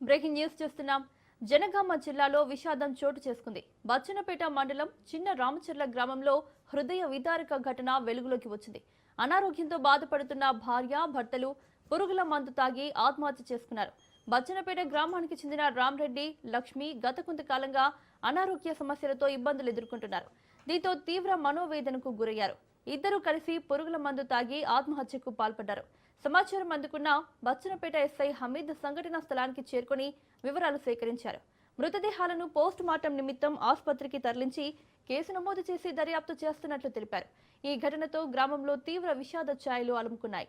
Breaking news చూస్తున్నాం. జనగామ జిల్లాలో విషాదం చోటు చేసుకుంది. బచ్చన్నపేట మండలం చిన్న రామచర్ల గ్రామంలో హృదయ విదారక ఘటన వెలుగులోకి వచ్చింది. అనారోగ్యంతో బాధపడుతున్న భార్య భర్తలు పురుగుల మందు తాగి ఆత్మహత్య చేసుకున్నారు. బచ్చన్నపేట గ్రామానికి చెందిన రామరెడ్డి, లక్ష్మి గత కొంతకాలంగా అనారోగ్య సమస్యలతో ఇబ్బందులు ఎదుర్కొంటున్నారు. దీంతో తీవ్ర మనోవేదనకు గురయ్యారు. ఇద్దరూ కలిసి పురుగుల మందు తాగి ఆత్మహత్యకు పాల్పడ్డారు. సమాచారం అందుకున్న బచ్చన్నపేట ఎస్ఐ హమీద్ సంఘటనా స్థలానికి చేరుకుని వివరాలు సేకరించారు. మృతదేహాలను పోస్ట్ మార్టం నిమిత్తం ఆసుపత్రికి తరలించి కేసు నమోదు చేసి దర్యాప్తు చేస్తున్నట్లు తెలిపారు. ఈ ఘటనతో గ్రామంలో తీవ్ర విషాద ఛాయలు అలుముకున్నాయి.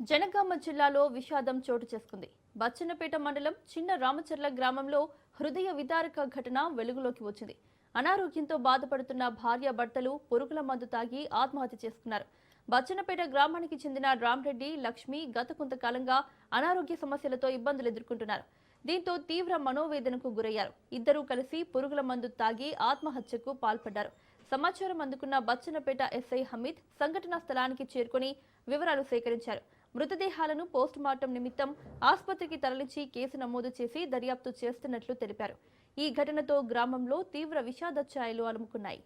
జనగామ జిల్లాలో విషాదం చోటు చేసుకుంది. బచ్చన్నపేట మండలం చిన్న రామచర్ల గ్రామంలో హృదయ విదారక ఘటన వెలుగులోకి వచ్చింది. అనారోగ్యంతో బాధపడుతున్న భార్య భర్తలు పురుగుల మందు తాగి ఆత్మహత్య చేసుకున్నారు. బచ్చన్నపేట గ్రామానికి చెందిన రామరెడ్డి, లక్ష్మి గత కొంతకాలంగా అనారోగ్య సమస్యలతో ఇబ్బందులు ఎదుర్కొంటున్నారు. దీంతో తీవ్ర మనోవేదనకు గురయ్యారు. ఇద్దరూ కలిసి పురుగుల మందు తాగి ఆత్మహత్యకు పాల్పడ్డారు. సమాచారం అందుకున్న బచ్చన్నపేట ఎస్ఐ హమీద్ సంఘటనా స్థలానికి చేరుకుని వివరాలు సేకరించారు. మృతదేహాలను పోస్ట్ మార్టం నిమిత్తం ఆసుపత్రికి తరలించి కేసు నమోదు చేసి దర్యాప్తు చేస్తున్నట్లు తెలిపారు. ఈ ఘటనతో గ్రామంలో తీవ్ర విషాద ఛాయలు అలుముకున్నాయి.